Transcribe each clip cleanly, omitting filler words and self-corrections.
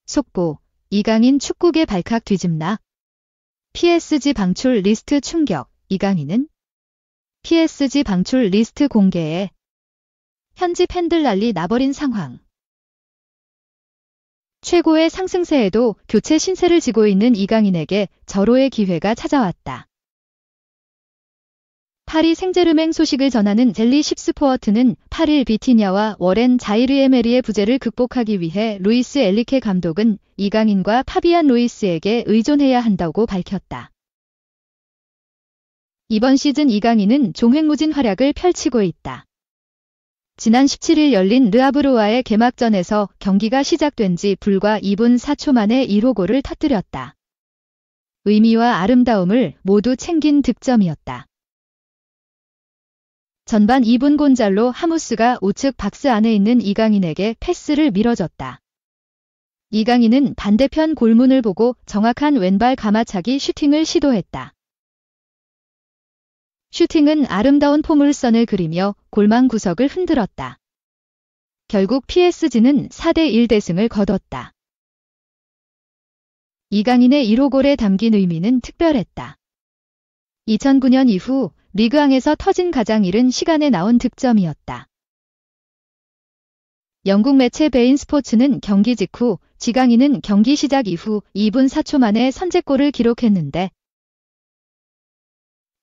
속보, 이강인 축구계 발칵 뒤집나? PSG 방출 리스트 충격, 이강인은? PSG 방출 리스트 공개에 현지 팬들 난리 나버린 상황. 최고의 상승세에도 교체 신세를 지고 있는 이강인에게 절호의 기회가 찾아왔다. 파리 생제르맹 소식을 전하는 델리 십스포어트는 8일 비티냐와 워렌 자이르에메리의 부재를 극복하기 위해 루이스 엔리케 감독은 이강인과 파비안 루이스에게 의존해야 한다고 밝혔다. 이번 시즌 이강인은 종횡무진 활약을 펼치고 있다. 지난 17일 열린 르아브르와의 개막전에서 경기가 시작된 지 불과 2분 4초 만에 1호 골을 터뜨렸다. 의미와 아름다움을 모두 챙긴 득점이었다. 전반 2분 곤잘로 하무스가 우측 박스 안에 있는 이강인에게 패스를 밀어줬다. 이강인은 반대편 골문을 보고 정확한 왼발 가마차기 슈팅을 시도했다. 슈팅은 아름다운 포물선을 그리며 골망 구석을 흔들었다. 결국 PSG는 4대1 대승을 거뒀다. 이강인의 1호 골에 담긴 의미는 특별했다. 2009년 이후 리그왕에서 터진 가장 이른 시간에 나온 득점이었다. 영국 매체 베인 스포츠는 경기 직후 이강인은 경기 시작 이후 2분 4초 만에 선제골을 기록했는데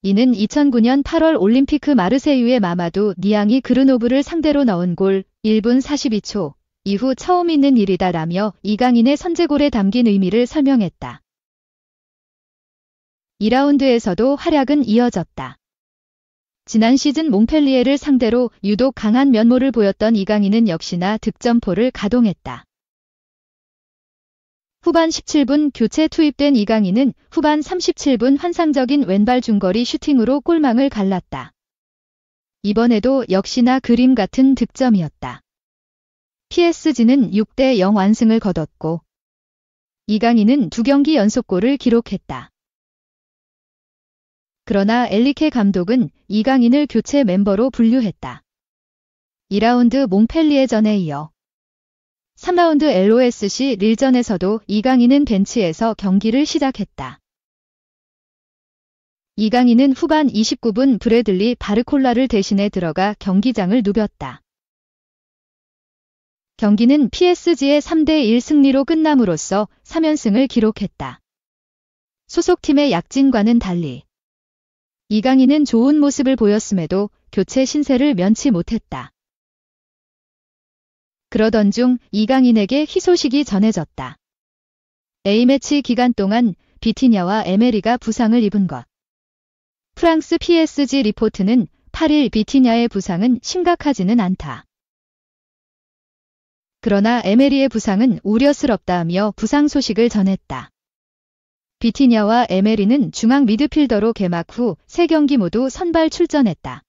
이는 2009년 8월 올림피크 마르세유의 마마두 니앙이 그르노브를 상대로 넣은 골 1분 42초 이후 처음 있는 일이다라며 이강인의 선제골에 담긴 의미를 설명했다. 2라운드에서도 활약은 이어졌다. 지난 시즌 몽펠리에를 상대로 유독 강한 면모를 보였던 이강인은 역시나 득점포를 가동했다. 후반 17분 교체 투입된 이강인은 후반 37분 환상적인 왼발 중거리 슈팅으로 골망을 갈랐다. 이번에도 역시나 그림 같은 득점이었다. PSG는 6대0 완승을 거뒀고 이강인은 2경기 연속골을 기록했다. 그러나 엔리케 감독은 이강인을 교체 멤버로 분류했다. 2라운드 몽펠리에전에 이어 3라운드 LOSC 릴전에서도 이강인은 벤치에서 경기를 시작했다. 이강인은 후반 29분 브래들리 바르콜라를 대신해 들어가 경기장을 누볐다. 경기는 PSG의 3대1 승리로 끝남으로써 3연승을 기록했다. 소속팀의 약진과는 달리 이강인은 좋은 모습을 보였음에도 교체 신세를 면치 못했다. 그러던 중 이강인에게 희소식이 전해졌다. A매치 기간 동안 비티냐와 에메리가 부상을 입은 것. 프랑스 PSG 리포트는 8일 비티냐의 부상은 심각하지는 않다. 그러나 에메리의 부상은 우려스럽다며 부상 소식을 전했다. 비티냐와 에메리는 중앙 미드필더로 개막 후 3경기 모두 선발 출전했다.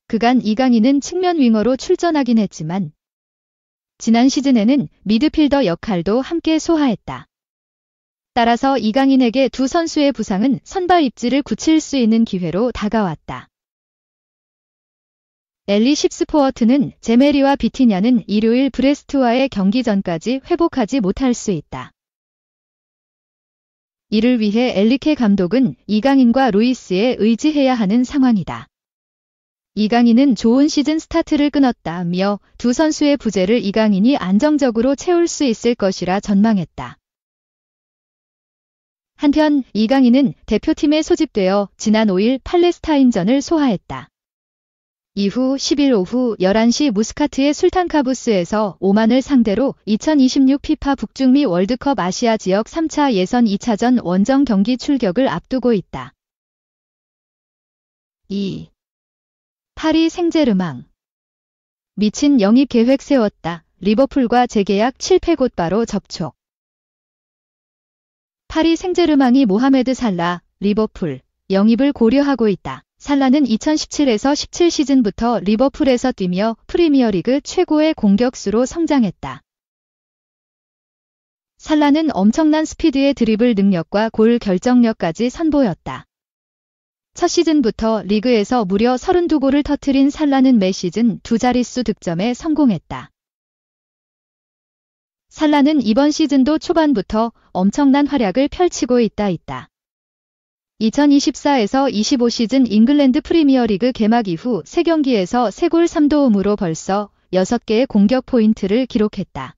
그간 이강인은 측면 윙어로 출전하긴 했지만 지난 시즌에는 미드필더 역할도 함께 소화했다. 따라서 이강인에게 두 선수의 부상은 선발 입지를 굳힐 수 있는 기회로 다가왔다. 엘리 십스포어트는 제메리와 비티냐는 일요일 브레스트와의 경기 전까지 회복하지 못할 수 있다. 이를 위해 엔리케 감독은 이강인과 루이스에 의지해야 하는 상황이다. 이강인은 좋은 시즌 스타트를 끊었다며 두 선수의 부재를 이강인이 안정적으로 채울 수 있을 것이라 전망했다. 한편 이강인은 대표팀에 소집되어 지난 5일 팔레스타인전을 소화했다. 이후 10일 오후 11시 무스카트의 술탄카부스에서 오만을 상대로 2026 피파 북중미 월드컵 아시아 지역 3차 예선 2차전 원정 경기 출격을 앞두고 있다. 2. 파리 생제르맹. 미친 영입 계획 세웠다. 리버풀과 재계약 실패 곧바로 접촉. 파리 생제르맹이 모하메드 살라, 리버풀, 영입을 고려하고 있다. 살라는 2017에서 17 시즌부터 리버풀에서 뛰며 프리미어리그 최고의 공격수로 성장했다. 살라는 엄청난 스피드의 드리블 능력과 골 결정력까지 선보였다. 첫 시즌부터 리그에서 무려 32골을 터뜨린 살라는 매 시즌 두 자릿수 득점에 성공했다. 살라는 이번 시즌도 초반부터 엄청난 활약을 펼치고 있다. 2024에서 25 시즌 잉글랜드 프리미어리그 개막 이후 3경기에서 3골 3도움으로 벌써 6개의 공격 포인트를 기록했다.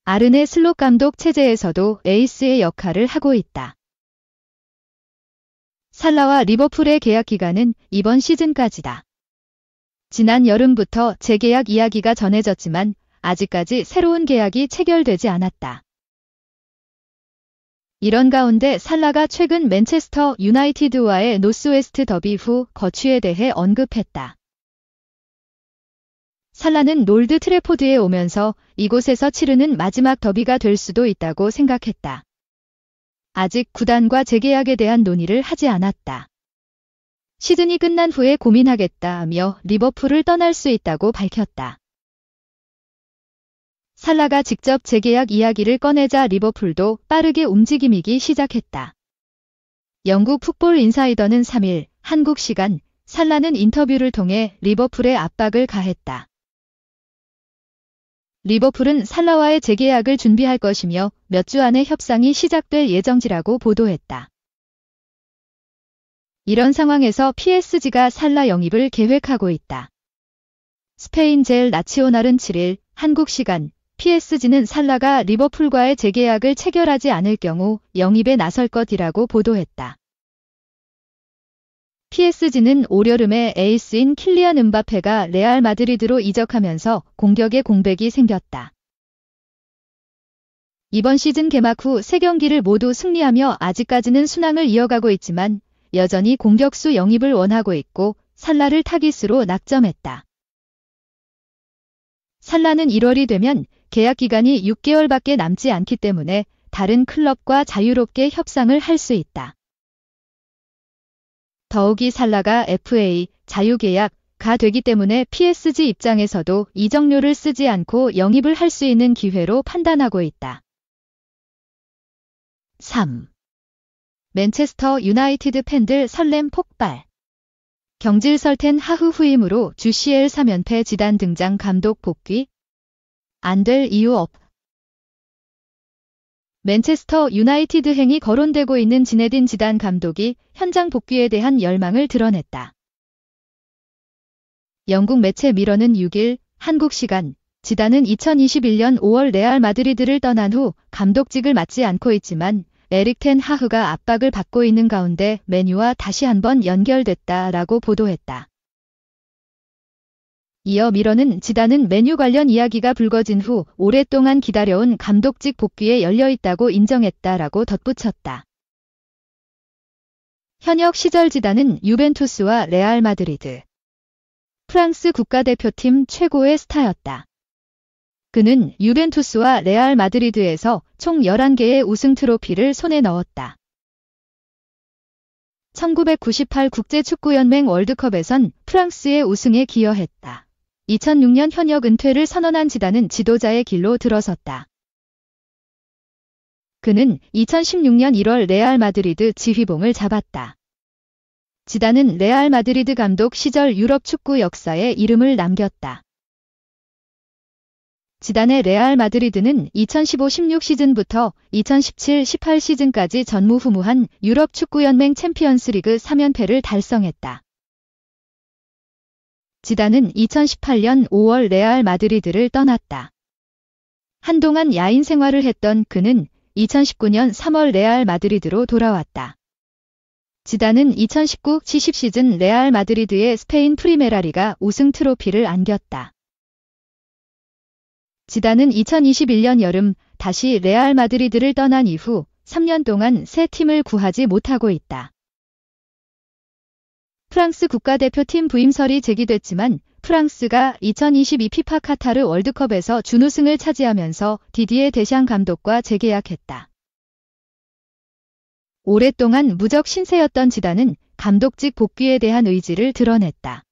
아르네 슬롯 감독 체제에서도 에이스의 역할을 하고 있다. 살라와 리버풀의 계약 기간은 이번 시즌까지다. 지난 여름부터 재계약 이야기가 전해졌지만 아직까지 새로운 계약이 체결되지 않았다. 이런 가운데 살라가 최근 맨체스터 유나이티드와의 노스웨스트 더비 후 거취에 대해 언급했다. 살라는 올드 트래포드에 오면서 이곳에서 치르는 마지막 더비가 될 수도 있다고 생각했다. 아직 구단과 재계약에 대한 논의를 하지 않았다. 시즌이 끝난 후에 고민하겠다며 리버풀을 떠날 수 있다고 밝혔다. 살라가 직접 재계약 이야기를 꺼내자 리버풀도 빠르게 움직이기 시작했다. 영국 풋볼 인사이더는 3일 한국 시간 살라는 인터뷰를 통해 리버풀에 압박을 가했다. 리버풀은 살라와의 재계약을 준비할 것이며 몇 주 안에 협상이 시작될 예정지라고 보도했다. 이런 상황에서 PSG가 살라 영입을 계획하고 있다. 스페인 젤 나치오날은 7일 한국 시간 PSG는 살라가 리버풀과의 재계약을 체결하지 않을 경우 영입에 나설 것이라고 보도했다. PSG는 올여름에 에이스인 킬리안 음바페가 레알 마드리드로 이적하면서 공격에 공백이 생겼다. 이번 시즌 개막 후 3경기를 모두 승리하며 아직까지는 순항을 이어가고 있지만 여전히 공격수 영입을 원하고 있고 살라를 타깃으로 낙점했다. 살라는 1월이 되면 계약 기간이 6개월밖에 남지 않기 때문에 다른 클럽과 자유롭게 협상을 할 수 있다. 더욱이 살라가 FA, 자유계약가 되기 때문에 PSG 입장에서도 이적료를 쓰지 않고 영입을 할 수 있는 기회로 판단하고 있다. 3. 맨체스터 유나이티드 팬들 설렘 폭발. 경질설텐 하흐 후임으로 주CL 3연패 지단 등장 감독 복귀? 안 될 이유 없. 맨체스터 유나이티드 행이 거론되고 있는 지네딘 지단 감독이 현장 복귀에 대한 열망을 드러냈다. 영국 매체 미러는 6일 한국 시간 지단은 2021년 5월 레알 마드리드를 떠난 후 감독직을 맡지 않고 있지만 에릭 텐 하흐가 압박을 받고 있는 가운데 맨유와 다시 한번 연결됐다라고 보도했다. 이어 미러는 지단은 맨유 관련 이야기가 불거진 후 오랫동안 기다려온 감독직 복귀에 열려있다고 인정했다라고 덧붙였다. 현역 시절 지단은 유벤투스와 레알 마드리드, 프랑스 국가대표팀 최고의 스타였다. 그는 유벤투스와 레알 마드리드에서 총 11개의 우승 트로피를 손에 넣었다. 1998 국제축구연맹 월드컵에선 프랑스의 우승에 기여했다. 2006년 현역 은퇴를 선언한 지단은 지도자의 길로 들어섰다. 그는 2016년 1월 레알 마드리드 지휘봉을 잡았다. 지단은 레알 마드리드 감독 시절 유럽 축구 역사에 이름을 남겼다. 지단의 레알 마드리드는 2015-16 시즌부터 2017-18 시즌까지 전무후무한 유럽 축구연맹 챔피언스리그 3연패를 달성했다. 지단은 2018년 5월 레알 마드리드를 떠났다. 한동안 야인 생활을 했던 그는 2019년 3월 레알 마드리드로 돌아왔다. 지단은 2019-20 시즌 레알 마드리드의 스페인 프리메라리가 우승 트로피를 안겼다. 지단은 2021년 여름 다시 레알 마드리드를 떠난 이후 3년 동안 새 팀을 구하지 못하고 있다. 프랑스 국가대표팀 부임설이 제기됐지만 프랑스가 2022 피파 카타르 월드컵에서 준우승을 차지하면서 디디에 데샹 감독과 재계약했다. 오랫동안 무적 신세였던 지단은 감독직 복귀에 대한 의지를 드러냈다.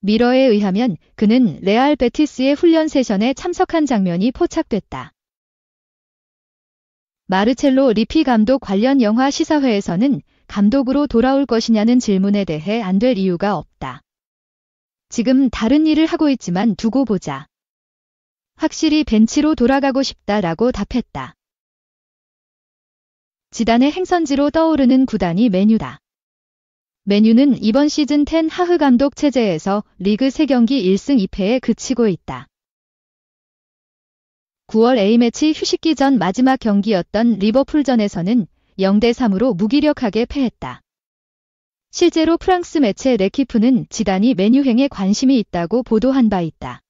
미러에 의하면 그는 레알 베티스의 훈련 세션에 참석한 장면이 포착됐다. 마르첼로 리피 감독 관련 영화 시사회에서는 감독으로 돌아올 것이냐는 질문에 대해 안 될 이유가 없다. 지금 다른 일을 하고 있지만 두고 보자. 확실히 벤치로 돌아가고 싶다라고 답했다. 지단의 행선지로 떠오르는 구단이 맨유다. 맨유는 이번 시즌 텐 하흐 감독 체제에서 리그 3경기 1승 2패에 그치고 있다. 9월 A매치 휴식기 전 마지막 경기였던 리버풀전에서는 0대3으로 무기력하게 패했다. 실제로 프랑스 매체 레키프는 지단이 맨유행에 관심이 있다고 보도한 바 있다.